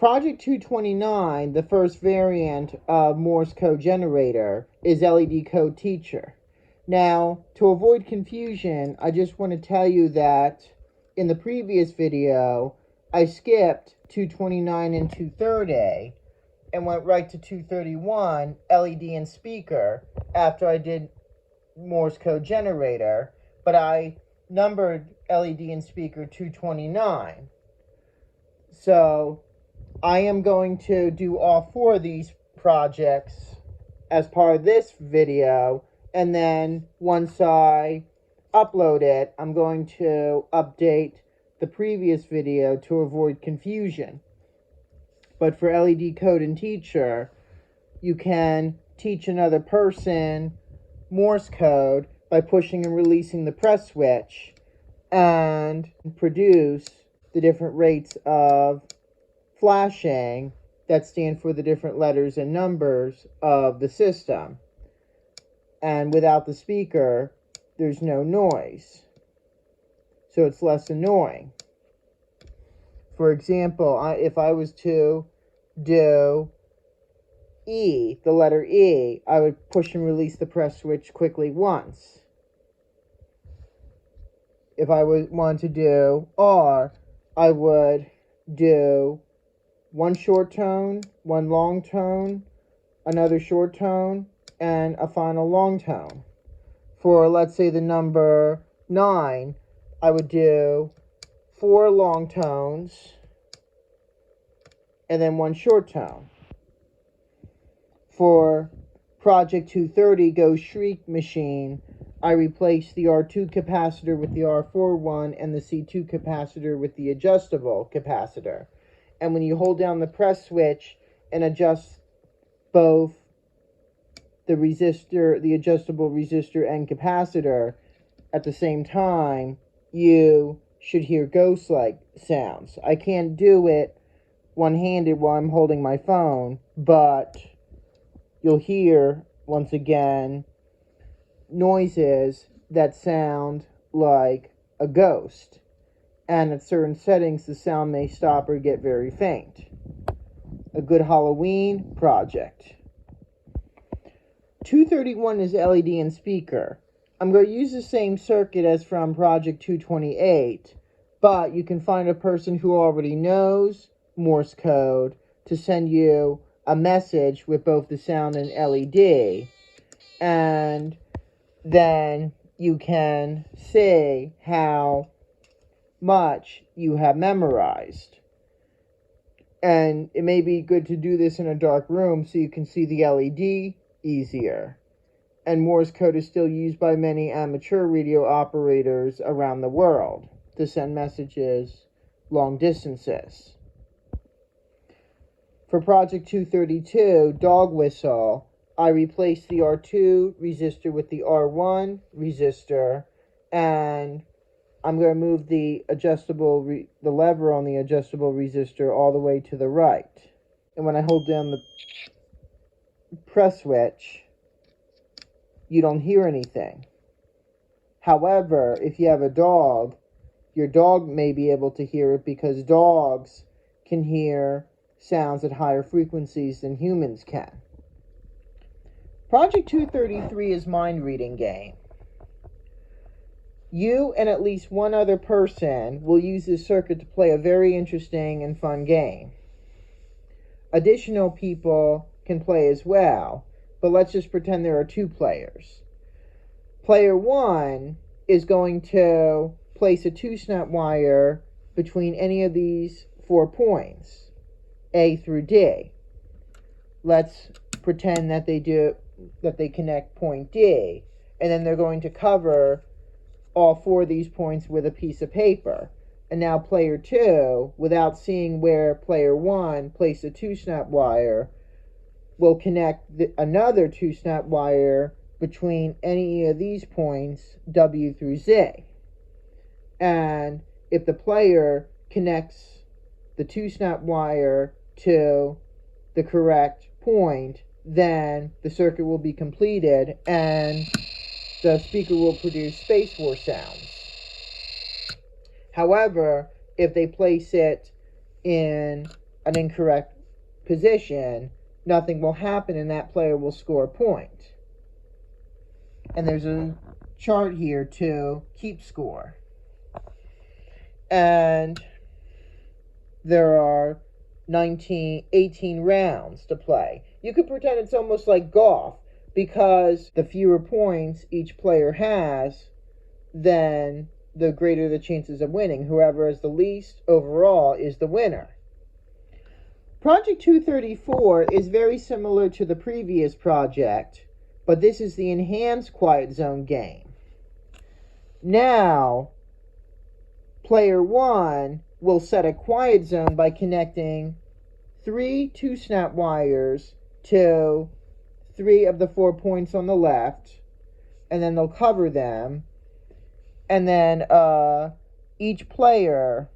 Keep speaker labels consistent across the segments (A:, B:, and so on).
A: Project 229, the first variant of Morse code generator, is LED code teacher. Now, to avoid confusion, I just want to tell you that in the previous video, I skipped 229 and 230 and went right to 231, LED and speaker, after I did Morse code generator, but I numbered LED and speaker 229. So I am going to do all four of these projects as part of this video, and then once I upload it, I'm going to update the previous video to avoid confusion. But for LED code and teacher, you can teach another person Morse code by pushing and releasing the press switch and produce the different rates of flashing that stand for the different letters and numbers of the system. And without the speaker, there's no noise, so it's less annoying. For example, if I was to do E, the letter E, I would push and release the press switch quickly once. If I wanted to do R, I would do one short tone, one long tone, another short tone, and a final long tone. For, let's say, the number 9, I would do 4 long tones and then one short tone. For Project 230 Go Shriek machine, I replaced the R2 capacitor with the R4 one and the C2 capacitor with the adjustable capacitor. And when you hold down the press switch and adjust both the resistor, the adjustable resistor and capacitor at the same time, you should hear ghost-like sounds. I can't do it one-handed while I'm holding my phone, but you'll hear, once again, noises that sound like a ghost. And at certain settings, the sound may stop or get very faint. A good Halloween project. 231 is LED and speaker. I'm going to use the same circuit as from Project 228, but you can find a person who already knows Morse code to send you a message with both the sound and LED, and then you can see how much you have memorized. And it may be good to do this in a dark room so you can see the LED easier. And Morse code is still used by many amateur radio operators around the world to send messages long distances. For Project 232, dog whistle, I replaced the R2 resistor with the R1 resistor, and I'm going to move the the lever on the adjustable resistor all the way to the right. And when I hold down the press switch, you don't hear anything. However, if you have a dog, your dog may be able to hear it because dogs can hear sounds at higher frequencies than humans can. Project 233 is mind reading game. You and at least one other person will use this circuit to play a very interesting and fun game. Additional people can play as well, but let's just pretend there are 2 players. Player 1 is going to place a 2-snap wire between any of these 4 points, A through D. Let's pretend that they connect point D, and then they're going to cover all 4 of these points with a piece of paper. And now player 2, without seeing where player 1 placed a 2-snap wire, will connect another 2-snap wire between any of these points, W through Z. And if the player connects the 2-snap wire to the correct point, then the circuit will be completed and the speaker will produce Space War sounds. However, if they place it in an incorrect position, nothing will happen and that player will score a point. And there's a chart here to keep score. And there are 18 rounds to play. You could pretend it's almost like golf, because the fewer points each player has, then the greater the chances of winning. Whoever has the least overall is the winner. Project 234 is very similar to the previous project, but this is the enhanced Quiet Zone game. Now, player 1 will set a quiet zone by connecting 3 2-snap wires to 3 of the 4 points on the left, and then they'll cover them, and then each player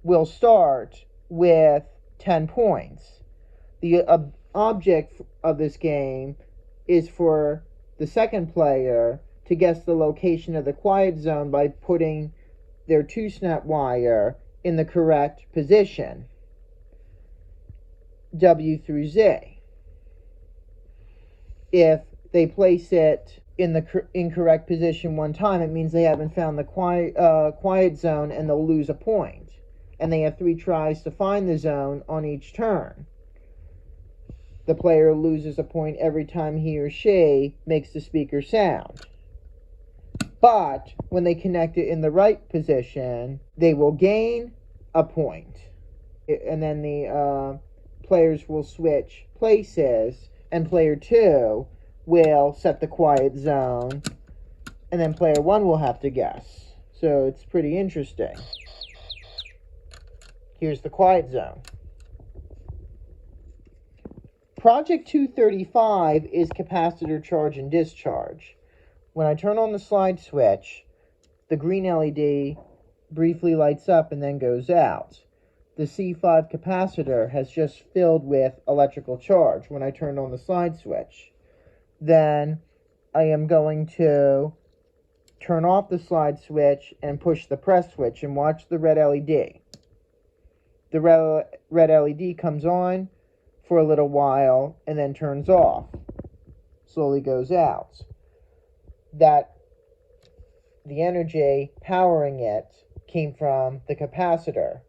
A: will start with 10 points. The object of this game is for the second player to guess the location of the quiet zone by putting their 2-snap wire in the correct position, W through Z. If they place it in the incorrect position one time, it means they haven't found the quiet zone and they'll lose a point. And they have 3 tries to find the zone on each turn. The player loses a point every time he or she makes the speaker sound. But when they connect it in the right position, they will gain a point. And then the players will switch places, and player 2 will set the quiet zone, and then player 1 will have to guess. So it's pretty interesting. Here's the quiet zone. Project 235 is capacitor charge and discharge. When I turn on the slide switch, the green LED briefly lights up and then goes out. The C5 capacitor has just filled with electrical charge when I turn on the slide switch. Then I am going to turn off the slide switch and push the press switch and watch the red LED. The red LED comes on for a little while and then turns off. Slowly goes out. That the energy powering it came from the capacitor.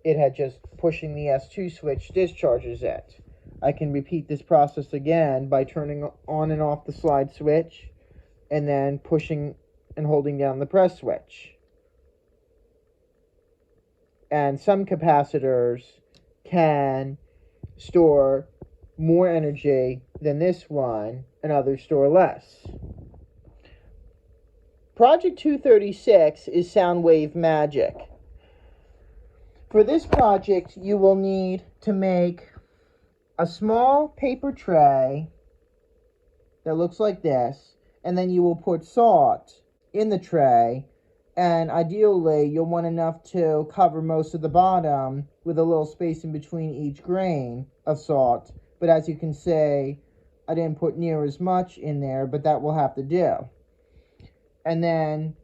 A: It had just pushing the S2 switch discharges it. I can repeat this process again by turning on and off the slide switch and then pushing and holding down the press switch. And some capacitors can store more energy than this one, and others store less. Project 236 is sound wave magic. For this project, you will need to make a small paper tray that looks like this, and then you will put salt in the tray, and ideally you'll want enough to cover most of the bottom with a little space in between each grain of salt. But as you can see, I didn't put near as much in there, but that will have to do. And then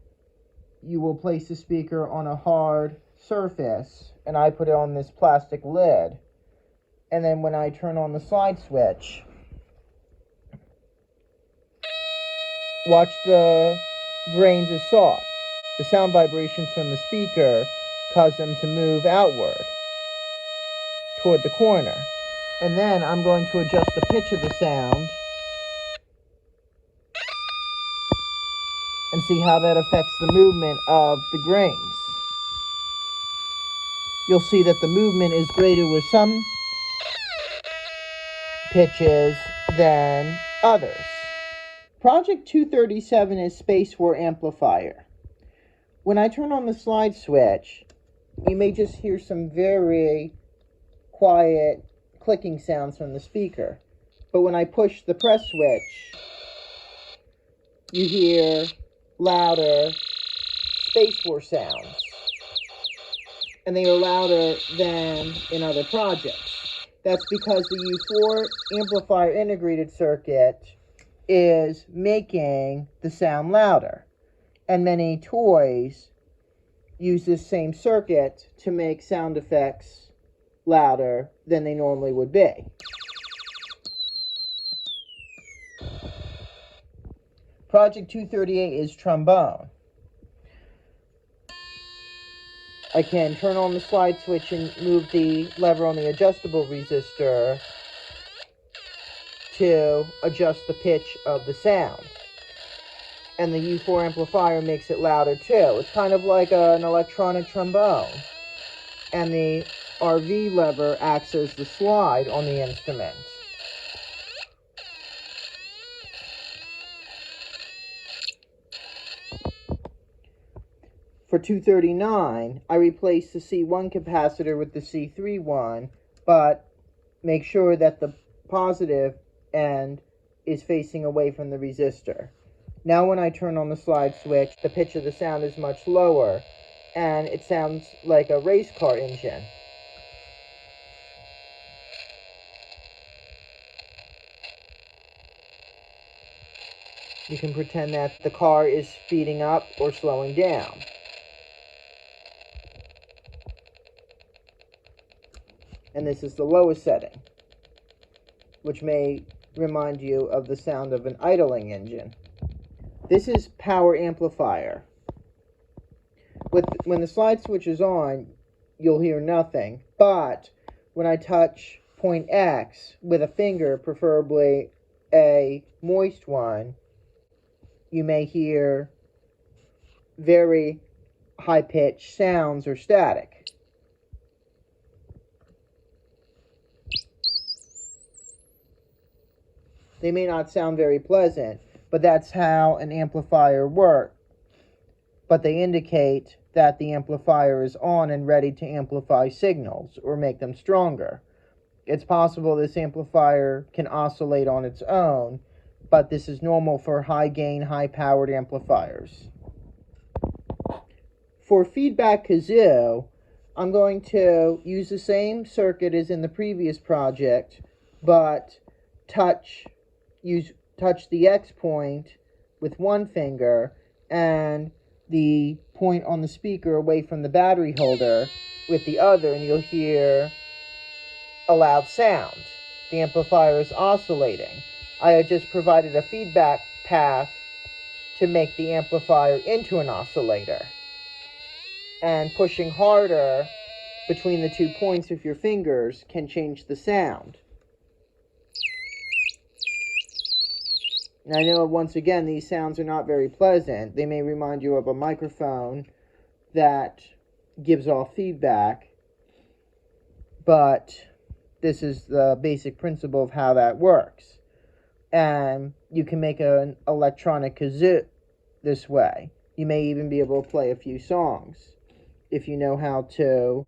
A: you will place the speaker on a hard surface, and I put it on this plastic lid. And then when I turn on the slide switch, watch the grains of salt. The sound vibrations from the speaker cause them to move outward toward the corner. And then I'm going to adjust the pitch of the sound and see how that affects the movement of the grains. You'll see that the movement is greater with some pitches than others. Project 237 is Space War Amplifier. When I turn on the slide switch, you may just hear some very quiet clicking sounds from the speaker. But when I push the press switch, you hear louder Space War sounds. And they are louder than in other projects. That's because the U4 amplifier integrated circuit is making the sound louder. And many toys use this same circuit to make sound effects louder than they normally would be. Project 238 is trombone. I can turn on the slide switch and move the lever on the adjustable resistor to adjust the pitch of the sound. And the U4 amplifier makes it louder too. It's kind of like an electronic trombone. And the RV lever acts as the slide on the instrument. For 239, I replaced the C1 capacitor with the C3 one, but make sure that the positive end is facing away from the resistor. Now when I turn on the slide switch, the pitch of the sound is much lower, and it sounds like a race car engine. You can pretend that the car is speeding up or slowing down. And this is the lowest setting, which may remind you of the sound of an idling engine. This is Power Amplifier. When the slide switch is on, you'll hear nothing, but when I touch point X with a finger, preferably a moist one, you may hear very high-pitched sounds or static. They may not sound very pleasant, but that's how an amplifier works. But they indicate that the amplifier is on and ready to amplify signals or make them stronger. It's possible this amplifier can oscillate on its own, but this is normal for high-gain, high-powered amplifiers. For feedback kazoo, I'm going to use the same circuit as in the previous project, but touch the X point with one finger and the point on the speaker away from the battery holder with the other, and you'll hear a loud sound. The amplifier is oscillating. I have just provided a feedback path to make the amplifier into an oscillator. And pushing harder between the 2 points of your fingers can change the sound. And I know, once again, these sounds are not very pleasant. They may remind you of a microphone that gives off feedback, but this is the basic principle of how that works. And you can make an electronic kazoo this way. You may even be able to play a few songs if you know how to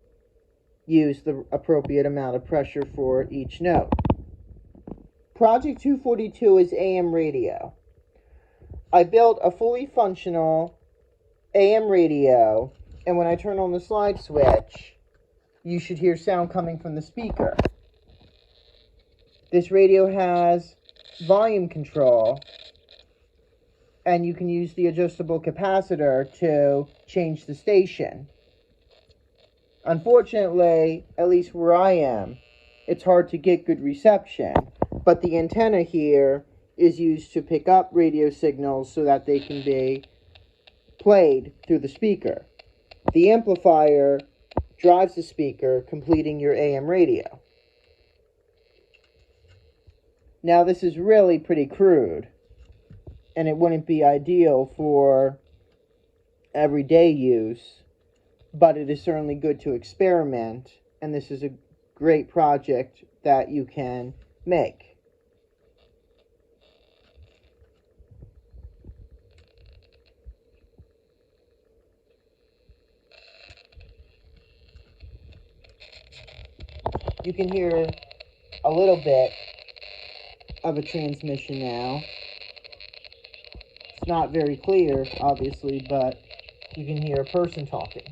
A: use the appropriate amount of pressure for each note. Project 242 is AM radio. I built a fully functional AM radio, and when I turn on the slide switch, you should hear sound coming from the speaker. This radio has volume control, and you can use the adjustable capacitor to change the station. Unfortunately, at least where I am, it's hard to get good reception, but the antenna here is used to pick up radio signals so that they can be played through the speaker. The amplifier drives the speaker, completing your AM radio. Now, this is really pretty crude, and it wouldn't be ideal for everyday use, but it is certainly good to experiment, and this is a great project that you can make. You can hear a little bit of a transmission now. It's not very clear, obviously, but you can hear a person talking.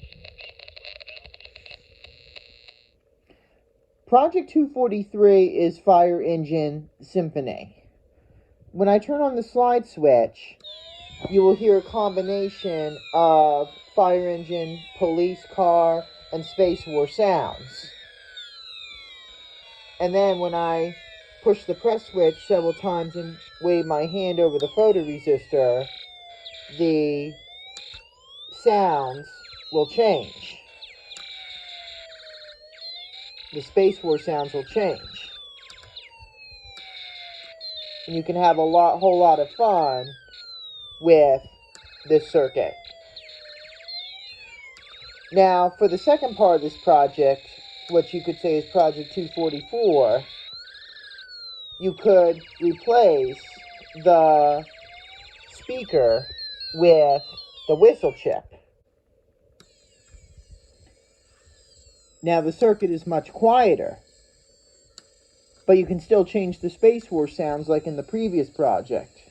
A: Project 243 is Fire Engine Symphony. When I turn on the slide switch, you will hear a combination of fire engine, police car, and space war sounds. And then when I push the press switch several times and wave my hand over the photoresistor, the sounds will change. The Space War sounds will change. And you can have a whole lot of fun with this circuit. Now, for the second part of this project, what you could say is Project 244, you could replace the speaker with the whistle chip. Now, the circuit is much quieter, but you can still change the Space War sounds like in the previous project.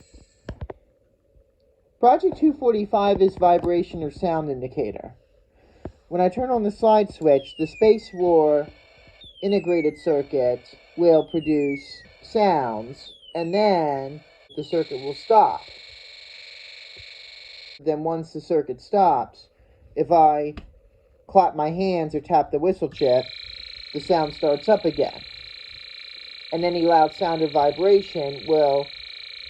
A: Project 245 is vibration or sound indicator. When I turn on the slide switch, the Space War integrated circuit will produce sounds, and then the circuit will stop. Then once the circuit stops, if I clap my hands or tap the whistle chip, the sound starts up again. And any loud sound or vibration will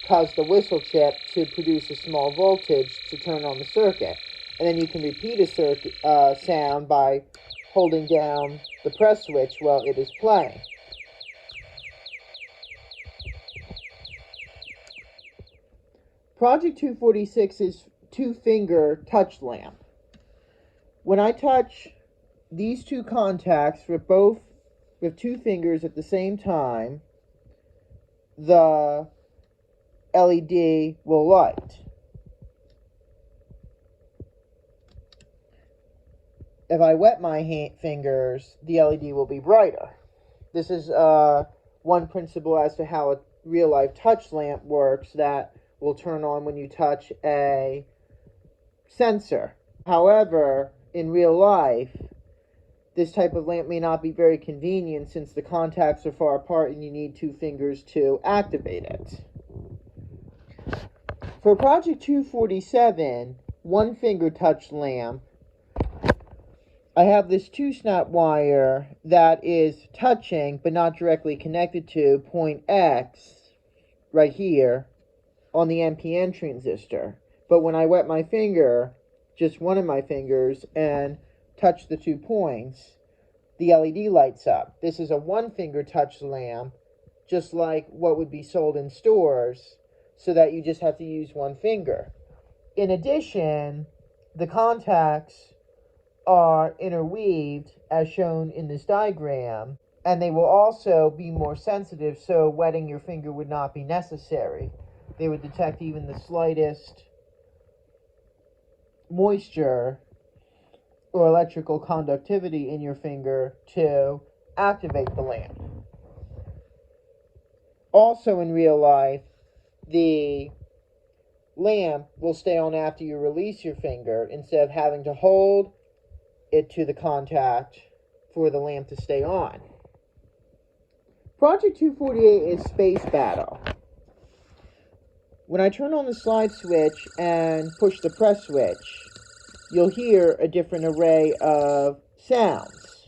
A: cause the whistle chip to produce a small voltage to turn on the circuit. And then you can repeat a sound by holding down the press switch while it is playing. Project 246 is two-finger touch lamp. When I touch these two contacts with two fingers at the same time, the LED will light. If I wet my fingers, the LED will be brighter. This is one principle as to how a real-life touch lamp works that will turn on when you touch a sensor. However, in real life, this type of lamp may not be very convenient since the contacts are far apart and you need two fingers to activate it. For Project 247, one-finger touch lamp, I have this 2-snap wire that is touching but not directly connected to point X right here on the NPN transistor. But when I wet my finger, just one of my fingers, and touch the 2 points, the LED lights up. This is a one-finger touch lamp, just like what would be sold in stores, so that you just have to use one finger. In addition, the contacts are interweaved as shown in this diagram, and they will also be more sensitive, so wetting your finger would not be necessary. They would detect even the slightest moisture or electrical conductivity in your finger to activate the lamp. Also in real life, the lamp will stay on after you release your finger instead of having to hold it to the contact for the lamp to stay on. Project 248 is Space Battle. When I turn on the slide switch and push the press switch, you'll hear a different array of sounds.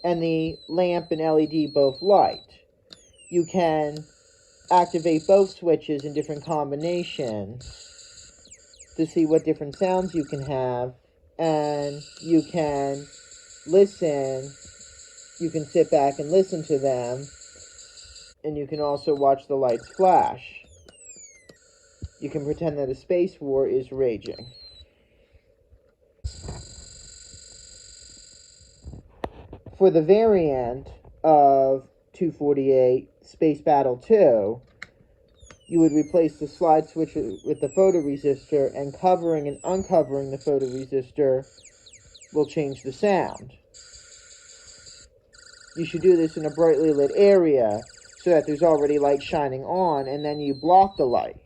A: And the lamp and LED both light. You can activate both switches in different combinations to see what different sounds you can have, and you can listen. You can sit back and listen to them, and you can also watch the lights flash. You can pretend that a space war is raging. For the variant of 248 Space Battle 2, you would replace the slide switch with the photoresistor, and covering and uncovering the photoresistor will change the sound. You should do this in a brightly lit area so that there's already light shining on, and then you block the light.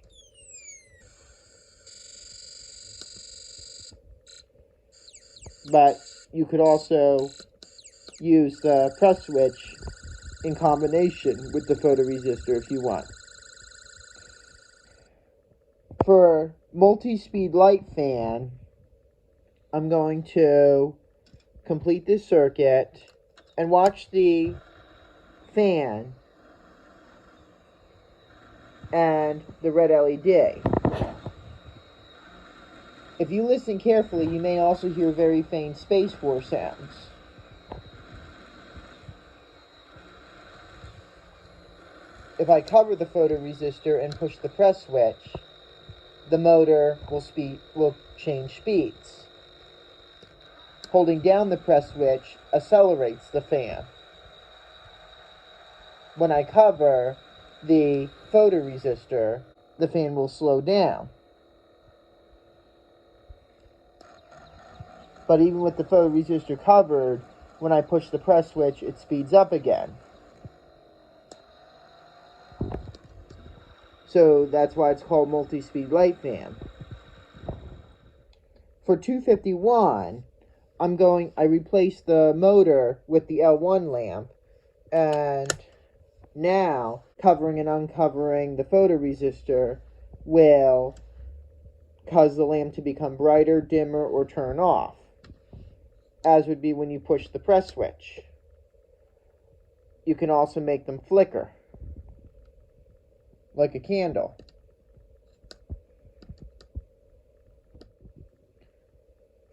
A: But you could also use the press switch in combination with the photoresistor if you want. For multi-speed light fan, I'm going to complete this circuit and watch the fan and the red LED. If you listen carefully, you may also hear very faint Space Force sounds. If I cover the photoresistor and push the press switch, the motor will change speeds. Holding down the press switch accelerates the fan. When I cover the photoresistor, the fan will slow down. But even with the photoresistor covered, when I push the press switch, it speeds up again. So that's why it's called multi-speed light fan. For 251, I replaced the motor with the L1 lamp, and now covering and uncovering the photoresistor will cause the lamp to become brighter, dimmer, or turn off, as would be when you push the press switch. You can also make them flicker, like a candle.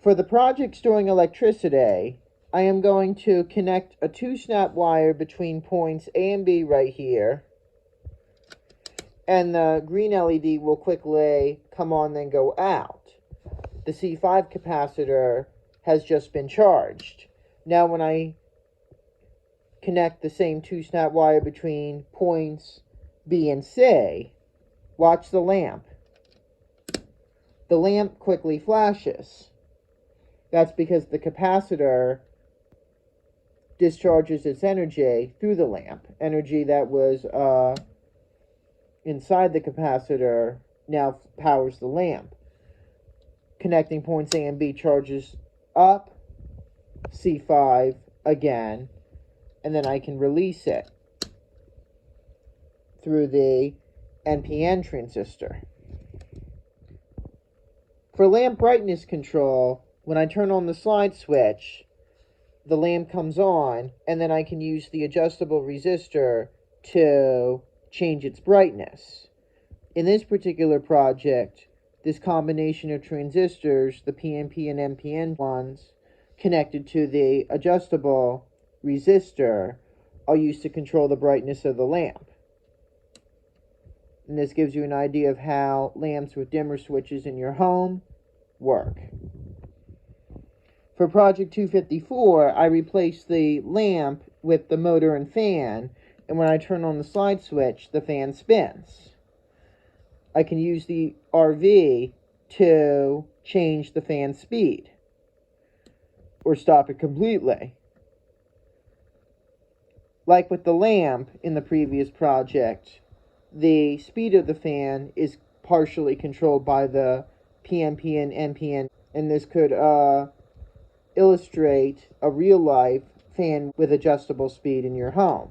A: For the project storing electricity, I am going to connect a 2-snap wire between points A and B right here, and the green LED will quickly come on then go out. The C5 capacitor has just been charged. Now when I connect the same 2-snap wire between points B and C, watch the lamp. The lamp quickly flashes. That's because the capacitor discharges its energy through the lamp. Energy that was inside the capacitor now powers the lamp. Connecting points A and B charges up C5 again, and then I can release it through the NPN transistor. For lamp brightness control, when I turn on the slide switch, the lamp comes on, and then I can use the adjustable resistor to change its brightness. In this particular project, this combination of transistors, the PNP and NPN ones, connected to the adjustable resistor, are used to control the brightness of the lamp. And this gives you an idea of how lamps with dimmer switches in your home work. For project 254, I replaced the lamp with the motor and fan, and when I turn on the slide switch, the fan spins. I can use the RV to change the fan speed or stop it completely. Like with the lamp in the previous project, the speed of the fan is partially controlled by the PNP and NPN, and this could illustrate a real-life fan with adjustable speed in your home.